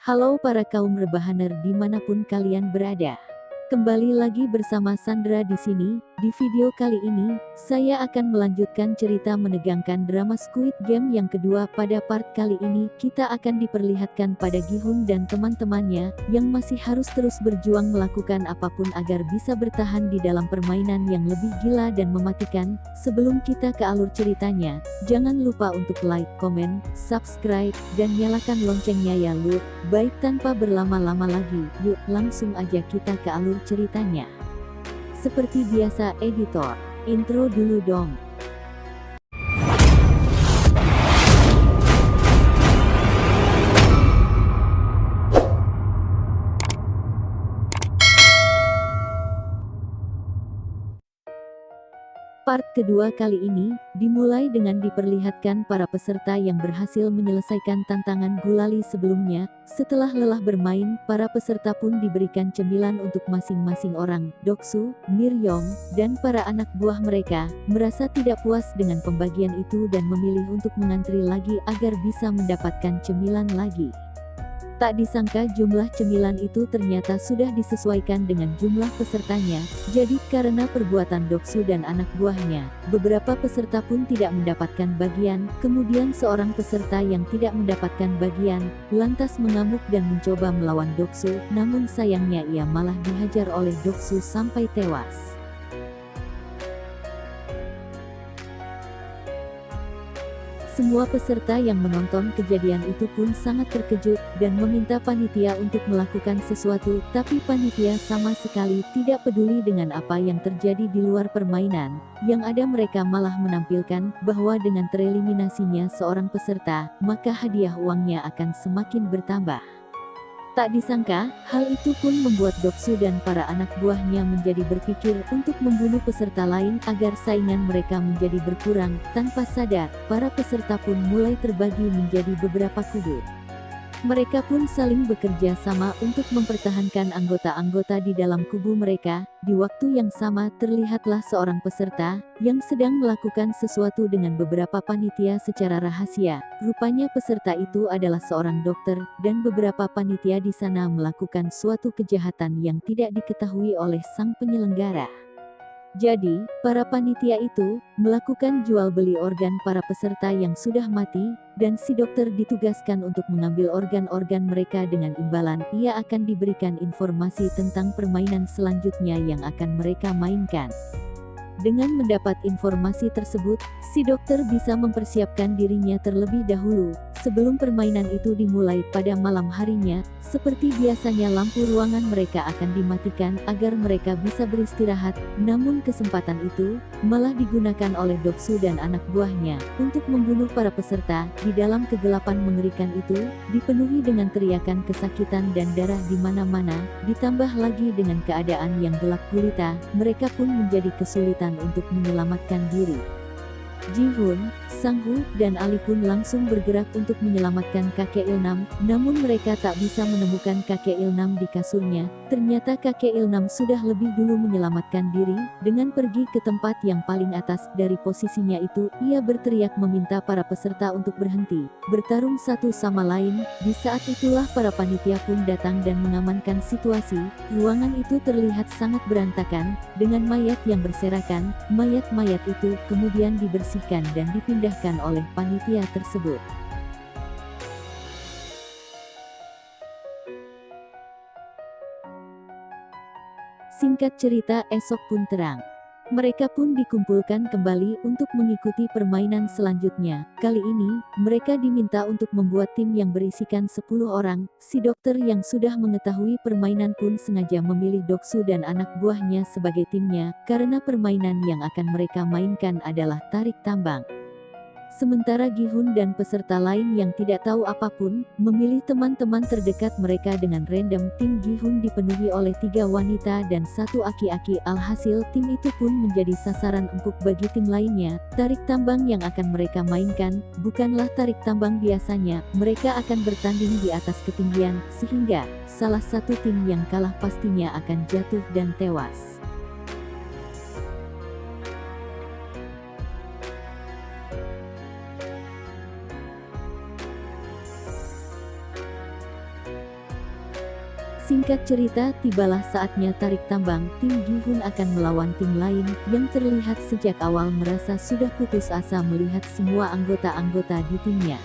Halo para kaum rebahaner dimanapun kalian berada. Kembali lagi bersama Sandra di sini. Di video kali ini, saya akan melanjutkan cerita menegangkan drama Squid Game yang kedua. Pada part kali ini, kita akan diperlihatkan pada Gi-hun dan teman-temannya, yang masih harus terus berjuang melakukan apapun agar bisa bertahan di dalam permainan yang lebih gila dan mematikan. Sebelum kita ke alur ceritanya, jangan lupa untuk like, komen, subscribe, dan nyalakan loncengnya ya lu. Baik, tanpa berlama-lama lagi, yuk langsung aja kita ke alur ceritanya. Seperti biasa, editor, intro dulu dong. Part kedua kali ini, dimulai dengan diperlihatkan para peserta yang berhasil menyelesaikan tantangan gulali sebelumnya. Setelah lelah bermain, para peserta pun diberikan cemilan untuk masing-masing orang. Doksu, Miryong, dan para anak buah mereka, merasa tidak puas dengan pembagian itu dan memilih untuk mengantri lagi agar bisa mendapatkan cemilan lagi. Tak disangka jumlah cemilan itu ternyata sudah disesuaikan dengan jumlah pesertanya, jadi karena perbuatan Doksu dan anak buahnya, beberapa peserta pun tidak mendapatkan bagian. Kemudian seorang peserta yang tidak mendapatkan bagian, lantas mengamuk dan mencoba melawan Doksu, namun sayangnya ia malah dihajar oleh Doksu sampai tewas. Semua peserta yang menonton kejadian itu pun sangat terkejut, dan meminta panitia untuk melakukan sesuatu, tapi panitia sama sekali tidak peduli dengan apa yang terjadi di luar permainan. Yang ada mereka malah menampilkan, bahwa dengan tereliminasinya seorang peserta, maka hadiah uangnya akan semakin bertambah. Tak disangka, hal itu pun membuat Doksu dan para anak buahnya menjadi berpikir untuk membunuh peserta lain agar saingan mereka menjadi berkurang. Tanpa sadar, para peserta pun mulai terbagi menjadi beberapa kubu. Mereka pun saling bekerja sama untuk mempertahankan anggota-anggota di dalam kubu mereka. Di waktu yang sama terlihatlah seorang peserta yang sedang melakukan sesuatu dengan beberapa panitia secara rahasia. Rupanya peserta itu adalah seorang dokter, dan beberapa panitia di sana melakukan suatu kejahatan yang tidak diketahui oleh sang penyelenggara. Jadi, para panitia itu melakukan jual beli organ para peserta yang sudah mati, dan si dokter ditugaskan untuk mengambil organ-organ mereka dengan imbalan ia akan diberikan informasi tentang permainan selanjutnya yang akan mereka mainkan. Dengan mendapat informasi tersebut, si dokter bisa mempersiapkan dirinya terlebih dahulu, sebelum permainan itu dimulai pada malam harinya. Seperti biasanya lampu ruangan mereka akan dimatikan agar mereka bisa beristirahat, namun kesempatan itu malah digunakan oleh Doksu dan anak buahnya untuk membunuh para peserta. Di dalam kegelapan mengerikan itu, dipenuhi dengan teriakan kesakitan dan darah di mana-mana, ditambah lagi dengan keadaan yang gelap gulita, mereka pun menjadi kesulitan untuk menyelamatkan diri. Ji-hun, Sang-hu, dan Ali pun langsung bergerak untuk menyelamatkan kakek Ilnam, namun mereka tak bisa menemukan kakek Ilnam di kasurnya. Ternyata kakek Ilnam sudah lebih dulu menyelamatkan diri, dengan pergi ke tempat yang paling atas. Dari posisinya itu, ia berteriak meminta para peserta untuk berhenti, bertarung satu sama lain. Di saat itulah para panitia pun datang dan mengamankan situasi. Ruangan itu terlihat sangat berantakan, dengan mayat yang berserakan. Mayat-mayat itu kemudian dibersihkan dan dipindahkan oleh panitia tersebut. Singkat cerita, esok pun terang. Mereka pun dikumpulkan kembali untuk mengikuti permainan selanjutnya. Kali ini, mereka diminta untuk membuat tim yang berisikan 10 orang. Si dokter yang sudah mengetahui permainan pun sengaja memilih Doksu dan anak buahnya sebagai timnya, karena permainan yang akan mereka mainkan adalah tarik tambang. Sementara Gi-hun dan peserta lain yang tidak tahu apapun, memilih teman-teman terdekat mereka dengan random. Tim Gi-hun dipenuhi oleh 3 wanita dan 1 aki-aki. Alhasil tim itu pun menjadi sasaran empuk bagi tim lainnya. Tarik tambang yang akan mereka mainkan, bukanlah tarik tambang biasanya. Mereka akan bertanding di atas ketinggian, sehingga salah satu tim yang kalah pastinya akan jatuh dan tewas. Singkat cerita, tibalah saatnya tarik tambang. Tim Gi-hun akan melawan tim lain yang terlihat sejak awal merasa sudah putus asa melihat semua anggota-anggota di timnya.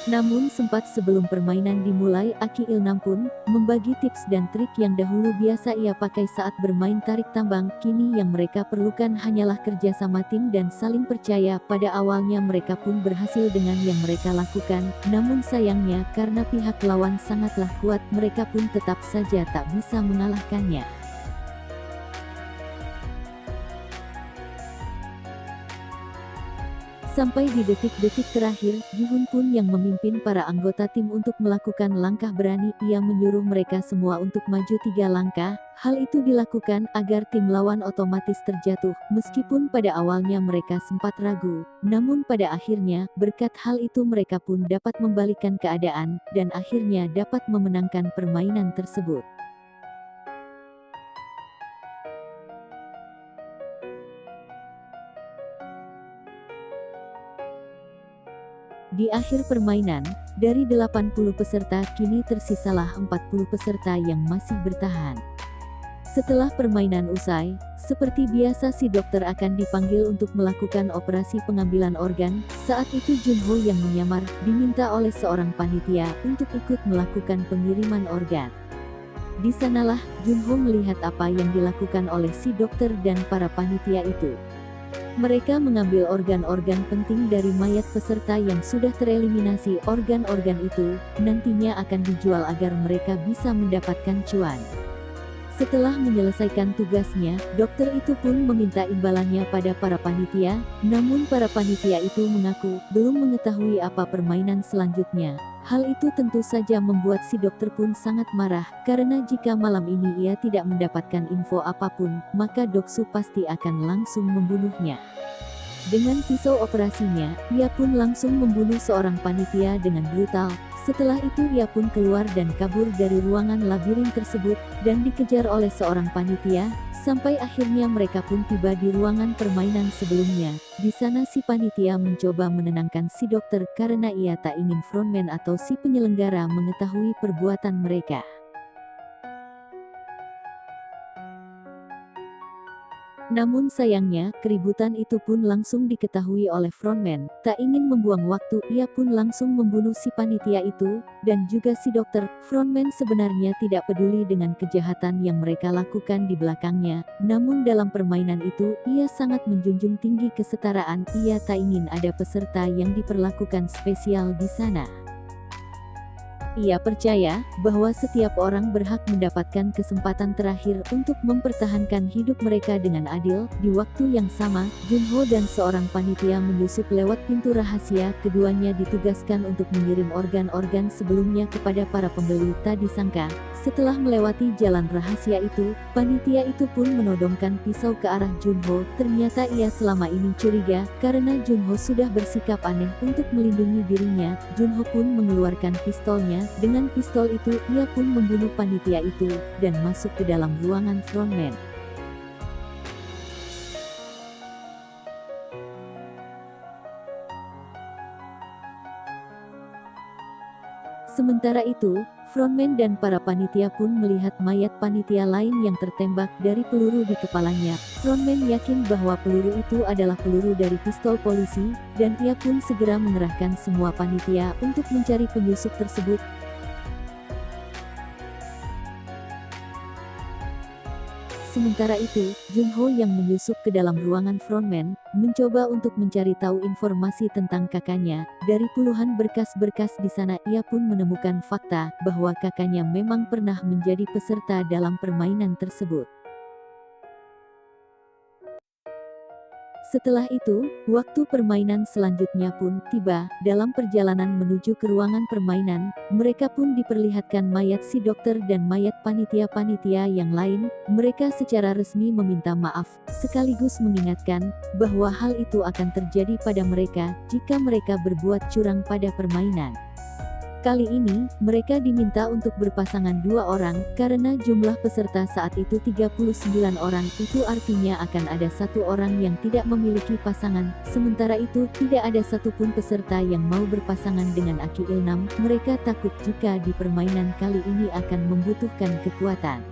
Namun sempat sebelum permainan dimulai, Aki Il-nam pun membagi tips dan trik yang dahulu biasa ia pakai saat bermain tarik tambang. Kini yang mereka perlukan hanyalah kerjasama tim dan saling percaya. Pada awalnya mereka pun berhasil dengan yang mereka lakukan, namun sayangnya karena pihak lawan sangatlah kuat, mereka pun tetap saja tak bisa mengalahkannya. Sampai di detik-detik terakhir, Gi-hun pun yang memimpin para anggota tim untuk melakukan langkah berani. Ia menyuruh mereka semua untuk maju 3 langkah. Hal itu dilakukan agar tim lawan otomatis terjatuh. Meskipun pada awalnya mereka sempat ragu, namun pada akhirnya, berkat hal itu mereka pun dapat membalikkan keadaan, dan akhirnya dapat memenangkan permainan tersebut. Di akhir permainan, dari 80 peserta kini tersisalah 40 peserta yang masih bertahan. Setelah permainan usai, seperti biasa si dokter akan dipanggil untuk melakukan operasi pengambilan organ. Saat itu Junho yang menyamar, diminta oleh seorang panitia untuk ikut melakukan pengiriman organ. Di sanalah, Junho melihat apa yang dilakukan oleh si dokter dan para panitia itu. Mereka mengambil organ-organ penting dari mayat peserta yang sudah tereliminasi. Organ-organ itu nantinya akan dijual agar mereka bisa mendapatkan cuan. Setelah menyelesaikan tugasnya, dokter itu pun meminta imbalannya pada para panitia, namun para panitia itu mengaku belum mengetahui apa permainan selanjutnya. Hal itu tentu saja membuat si dokter pun sangat marah, karena jika malam ini ia tidak mendapatkan info apapun, maka Doksu pasti akan langsung membunuhnya. Dengan pisau operasinya, ia pun langsung membunuh seorang panitia dengan brutal. Setelah itu ia pun keluar dan kabur dari ruangan labirin tersebut, dan dikejar oleh seorang panitia, sampai akhirnya mereka pun tiba di ruangan permainan sebelumnya. Di sana si panitia mencoba menenangkan si dokter karena ia tak ingin frontman atau si penyelenggara mengetahui perbuatan mereka. Namun sayangnya, keributan itu pun langsung diketahui oleh frontman. Tak ingin membuang waktu, ia pun langsung membunuh si panitia itu, dan juga si dokter. Frontman sebenarnya tidak peduli dengan kejahatan yang mereka lakukan di belakangnya. Namun dalam permainan itu, ia sangat menjunjung tinggi kesetaraan. Ia tak ingin ada peserta yang diperlakukan spesial di sana. Ia percaya bahwa setiap orang berhak mendapatkan kesempatan terakhir untuk mempertahankan hidup mereka dengan adil. Di waktu yang sama, Junho dan seorang panitia menyusup lewat pintu rahasia. Keduanya ditugaskan untuk mengirim organ-organ sebelumnya kepada para pembeli. Tak disangka, setelah melewati jalan rahasia itu, panitia itu pun menodongkan pisau ke arah Junho. Ternyata ia selama ini curiga, karena Junho sudah bersikap aneh untuk melindungi dirinya. Junho pun mengeluarkan pistolnya. Dengan pistol itu, ia pun membunuh panitia itu, dan masuk ke dalam ruangan frontman. Sementara itu, frontman dan para panitia pun melihat mayat panitia lain yang tertembak dari peluru di kepalanya. Frontman yakin bahwa peluru itu adalah peluru dari pistol polisi, dan ia pun segera mengerahkan semua panitia untuk mencari penyusup tersebut. Sementara itu, Junho yang menyusup ke dalam ruangan frontman, mencoba untuk mencari tahu informasi tentang kakaknya. Dari puluhan berkas-berkas di sana ia pun menemukan fakta bahwa kakaknya memang pernah menjadi peserta dalam permainan tersebut. Setelah itu, waktu permainan selanjutnya pun tiba. Dalam perjalanan menuju ke ruangan permainan, mereka pun diperlihatkan mayat si dokter dan mayat panitia-panitia yang lain. Mereka secara resmi meminta maaf, sekaligus mengingatkan bahwa hal itu akan terjadi pada mereka jika mereka berbuat curang pada permainan. Kali ini, mereka diminta untuk berpasangan 2 orang, karena jumlah peserta saat itu 39 orang, itu artinya akan ada 1 orang yang tidak memiliki pasangan, sementara itu tidak ada satupun peserta yang mau berpasangan dengan Aki Ilnam, mereka takut jika di permainan kali ini akan membutuhkan kekuatan.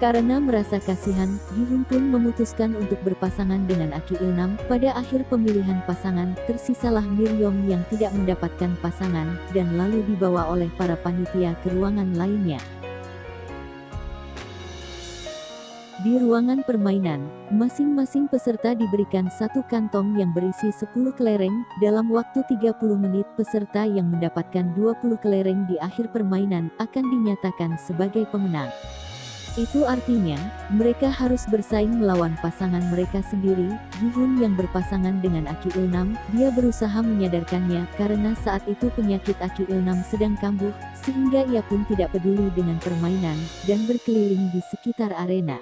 Karena merasa kasihan, Gi-hun pun memutuskan untuk berpasangan dengan Aki Ilnam. Pada akhir pemilihan pasangan, tersisalah Miryong yang tidak mendapatkan pasangan, dan lalu dibawa oleh para panitia ke ruangan lainnya. Di ruangan permainan, masing-masing peserta diberikan 1 kantong yang berisi 10 kelereng. Dalam waktu 30 menit, peserta yang mendapatkan 20 kelereng di akhir permainan akan dinyatakan sebagai pemenang. Itu artinya, mereka harus bersaing melawan pasangan mereka sendiri. Gi-hun yang berpasangan dengan Aki Ilnam, dia berusaha menyadarkannya karena saat itu penyakit Aki Ilnam sedang kambuh, sehingga ia pun tidak peduli dengan permainan, dan berkeliling di sekitar arena.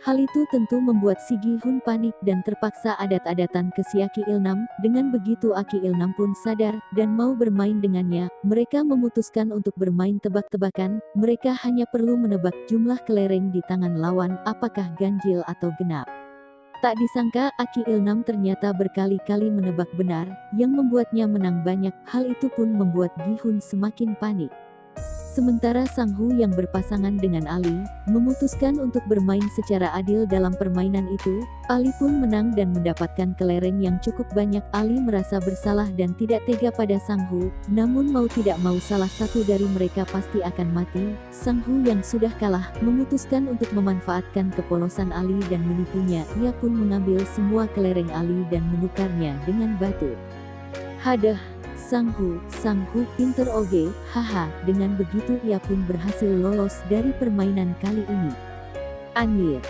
Hal itu tentu membuat si Gi-hun panik dan terpaksa adat-adatan ke si Aki Ilnam. Dengan begitu Aki Ilnam pun sadar, dan mau bermain dengannya. Mereka memutuskan untuk bermain tebak-tebakan, mereka hanya perlu menebak jumlah kelereng di tangan lawan, apakah ganjil atau genap. Tak disangka Aki Ilnam ternyata berkali-kali menebak benar, yang membuatnya menang banyak. Hal itu pun membuat Gi-hun semakin panik. Sementara Sang Hu yang berpasangan dengan Ali, memutuskan untuk bermain secara adil dalam permainan itu. Ali pun menang dan mendapatkan kelereng yang cukup banyak. Ali merasa bersalah dan tidak tega pada Sang Hu, namun mau tidak mau salah satu dari mereka pasti akan mati. Sang Hu yang sudah kalah, memutuskan untuk memanfaatkan kepolosan Ali dan menipunya. Ia pun mengambil semua kelereng Ali dan menukarnya dengan batu. Hadah! Sang Hu pinter oge, haha, dengan begitu ia pun berhasil lolos dari permainan kali ini. Anyir.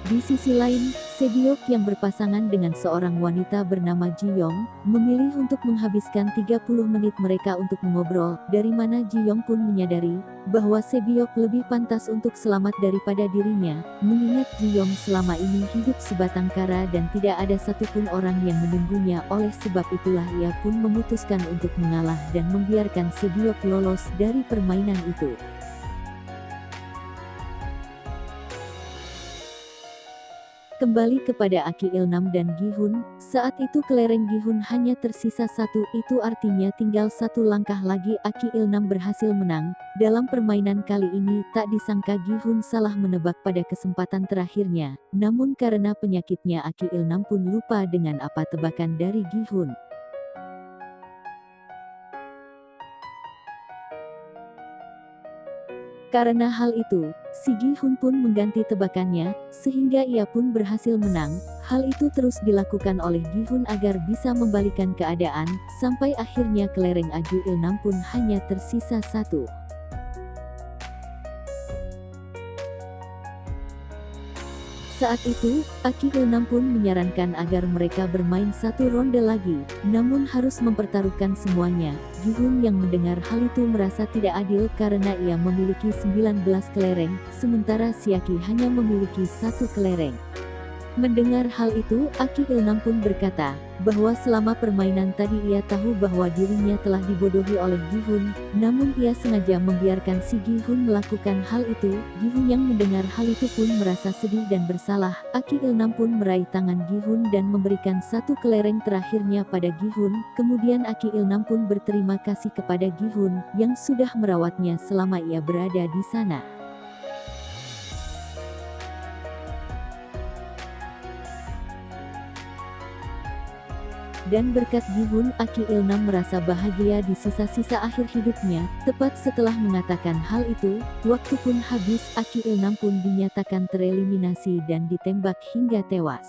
Di sisi lain, Sebiok yang berpasangan dengan seorang wanita bernama Ji-yong, memilih untuk menghabiskan 30 menit mereka untuk mengobrol, dari mana Ji-yong pun menyadari, bahwa Sebiok lebih pantas untuk selamat daripada dirinya, mengingat Ji-yong selama ini hidup sebatang kara dan tidak ada satupun orang yang menunggunya. Oleh sebab itulah ia pun memutuskan untuk mengalah dan membiarkan Sebiok lolos dari permainan itu. Kembali kepada Aki Ilnam dan Gi-hun, saat itu kelereng Gi-hun hanya tersisa 1, itu artinya tinggal 1 langkah lagi Aki Ilnam berhasil menang. Dalam permainan kali ini tak disangka Gi-hun salah menebak pada kesempatan terakhirnya, namun karena penyakitnya Aki Ilnam pun lupa dengan apa tebakan dari Gi-hun. Karena hal itu, si Gi-hun pun mengganti tebakannya, sehingga ia pun berhasil menang. Hal itu terus dilakukan oleh Gi-hun agar bisa membalikan keadaan, sampai akhirnya kelereng Aju Ilnam pun hanya tersisa 1. Saat itu, Aki Ilnam pun menyarankan agar mereka bermain 1 ronde lagi, namun harus mempertaruhkan semuanya. Gi-hun yang mendengar hal itu merasa tidak adil karena ia memiliki 19 kelereng, sementara si Aki hanya memiliki 1 kelereng. Mendengar hal itu, Aki Ilnam pun berkata, bahwa selama permainan tadi ia tahu bahwa dirinya telah dibodohi oleh Gi-hun, namun ia sengaja membiarkan si Gi-hun melakukan hal itu. Gi-hun yang mendengar hal itu pun merasa sedih dan bersalah. Aki Ilnam pun meraih tangan Gi-hun dan memberikan 1 kelereng terakhirnya pada Gi-hun. Kemudian Aki Ilnam pun berterima kasih kepada Gi-hun, yang sudah merawatnya selama ia berada di sana. Dan berkat Gi-hun, Aki Ilnam merasa bahagia di sisa-sisa akhir hidupnya. Tepat setelah mengatakan hal itu, waktu pun habis. Aki Ilnam pun dinyatakan tereliminasi dan ditembak hingga tewas.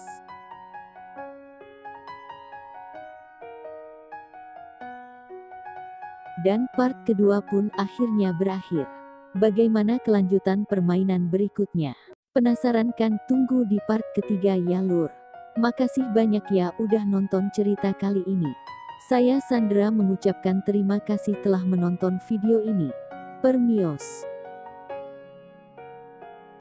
Dan part kedua pun akhirnya berakhir. Bagaimana kelanjutan permainan berikutnya? Penasaran kan? Tunggu di part ketiga ya lur. Makasih banyak ya udah nonton cerita kali ini. Saya Sandra mengucapkan terima kasih telah menonton video ini. Permios.